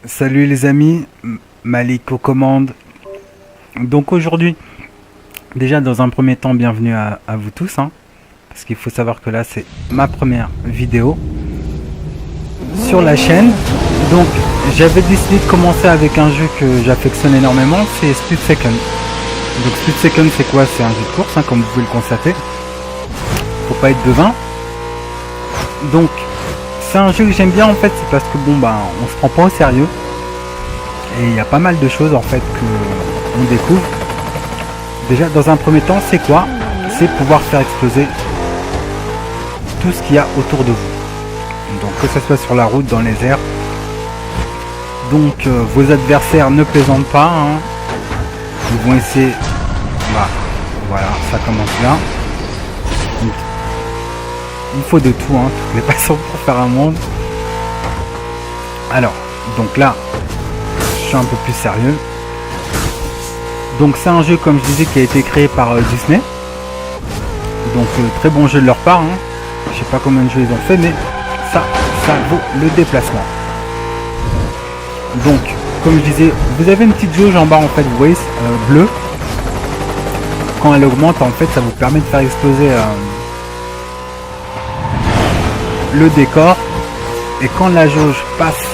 Salut les amis, Malik aux commandes. Donc aujourd'hui, déjà dans un premier temps, bienvenue à vous tous, hein, parce qu'il faut savoir que là c'est ma première vidéo sur la chaîne. Donc j'avais décidé de commencer avec un jeu que j'affectionne énormément, c'est Split Second. Donc Split Second c'est quoi? C'est un jeu de course, hein, comme vous pouvez le constater. Faut pas être devin. Donc c'est un jeu que j'aime bien en fait, c'est parce que bon bah on se prend pas au sérieux. Et il y a pas mal de choses en fait que on découvre. Déjà dans un premier temps, c'est quoi? C'est pouvoir faire exploser tout ce qu'il y a autour de vous. Donc que ce soit sur la route, dans les airs. Donc vos adversaires ne plaisantent pas, hein. Ils vont essayer. Bah, voilà, ça commence bien. Donc, il faut de tout, hein, toutes les façons pour faire un monde. Alors, donc là, je suis un peu plus sérieux. Donc c'est un jeu, comme je disais, qui a été créé par Disney. Donc très bon jeu de leur part, hein. Je sais pas combien de jeux ils ont fait, mais ça vaut le déplacement. Donc comme je disais, vous avez une petite jauge en bas en fait, vous voyez, bleue. Quand elle augmente en fait, ça vous permet de faire exploser le décor. Et quand la jauge passe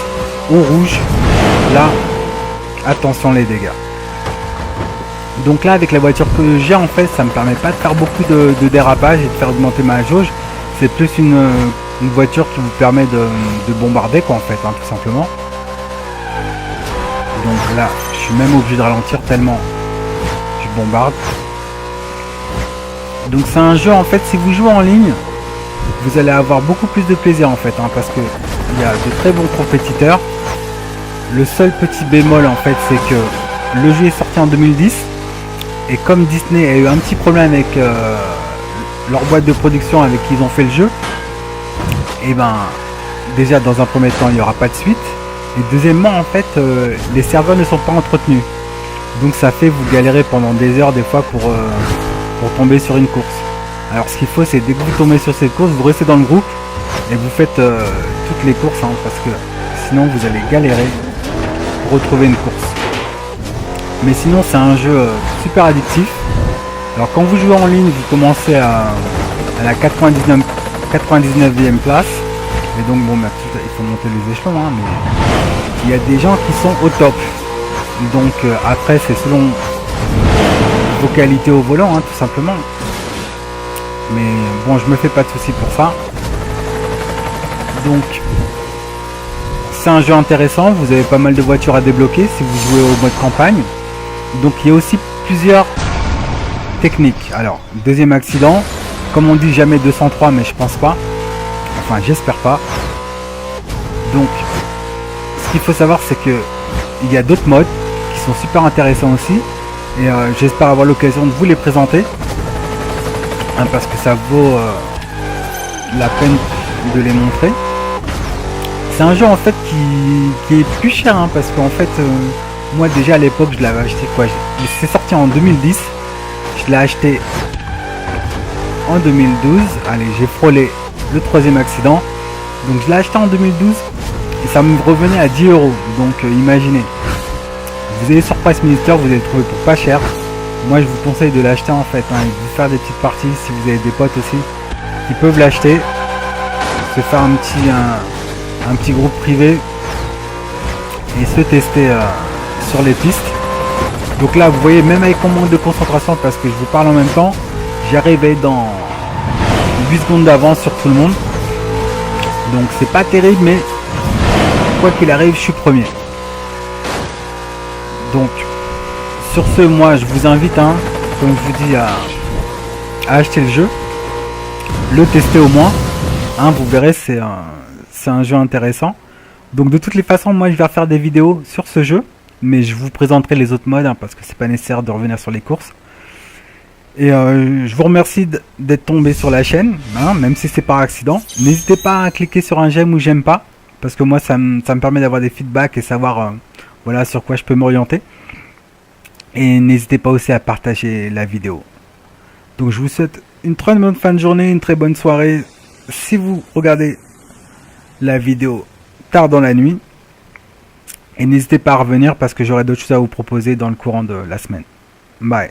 au rouge, là, attention les dégâts. Donc là, avec la voiture que j'ai en fait, ça me permet pas de faire beaucoup de dérapage et de faire augmenter ma jauge. C'est plus une voiture qui vous permet de bombarder quoi en fait, hein, tout simplement. Donc là, je suis même obligé de ralentir tellement je bombarde. Donc c'est un jeu en fait, si vous jouez en ligne, vous allez avoir beaucoup plus de plaisir en fait, hein, parce que il y a de très bons compétiteurs. Le seul petit bémol en fait, c'est que le jeu est sorti en 2010 et comme Disney a eu un petit problème avec leur boîte de production avec qui ils ont fait le jeu, et ben déjà dans un premier temps il n'y aura pas de suite et deuxièmement en fait les serveurs ne sont pas entretenus, donc ça fait vous galérer pendant des heures des fois pour tomber sur une course. Alors ce qu'il faut, c'est dès que vous tombez sur cette course, vous restez dans le groupe et vous faites toutes les courses, hein, parce que sinon vous allez galérer pour retrouver une course. Mais sinon c'est un jeu super addictif. Alors quand vous jouez en ligne, vous commencez à la 99e place. Et donc bon, bah, il faut monter les échelons, hein, mais il y a des gens qui sont au top. Donc après c'est selon vos qualités au volant, hein, tout simplement. Mais bon, je me fais pas de soucis pour ça. Donc c'est un jeu intéressant, vous avez pas mal de voitures à débloquer si vous jouez au mode campagne. Donc il y a aussi plusieurs techniques. Alors, deuxième accident, comme on dit jamais 203, mais je pense pas. Enfin, j'espère pas. Donc, ce qu'il faut savoir, c'est que il y a d'autres modes qui sont super intéressants aussi. Et j'espère avoir l'occasion de vous les présenter. Hein, parce que ça vaut la peine de les montrer. C'est un jeu en fait qui est plus cher, hein, parce qu'en fait moi déjà à l'époque je l'avais acheté quoi, c'est sorti en 2010, je l'ai acheté en 2012, allez j'ai frôlé le troisième accident, donc je l'ai acheté en 2012 et ça me revenait à 10 €, donc imaginez, vous allez sur Price Minister, vous allez le trouver pour pas cher. Moi je vous conseille de l'acheter en fait, hein, et de vous faire des petites parties si vous avez des potes aussi qui peuvent l'acheter, se faire un petit groupe privé et se tester sur les pistes. Donc là vous voyez, même avec mon manque de concentration, parce que je vous parle en même temps, j'arrive à être dans 8 secondes d'avance sur tout le monde, donc c'est pas terrible, mais quoi qu'il arrive je suis premier. Donc sur ce, moi je vous invite, hein, comme je vous dis, à acheter le jeu, le tester au moins, hein, vous verrez, c'est un jeu intéressant. Donc de toutes les façons, moi je vais refaire des vidéos sur ce jeu, mais je vous présenterai les autres modes, hein, parce que c'est pas nécessaire de revenir sur les courses. Et je vous remercie d'être tombé sur la chaîne, hein, même si c'est par accident. N'hésitez pas à cliquer sur un j'aime ou j'aime pas, parce que moi ça me permet d'avoir des feedbacks et savoir voilà sur quoi je peux m'orienter. Et n'hésitez pas aussi à partager la vidéo. Donc je vous souhaite une très bonne fin de journée, une très bonne soirée. Si vous regardez la vidéo tard dans la nuit, Et n'hésitez pas à revenir parce que j'aurai d'autres choses à vous proposer dans le courant de la semaine. Bye.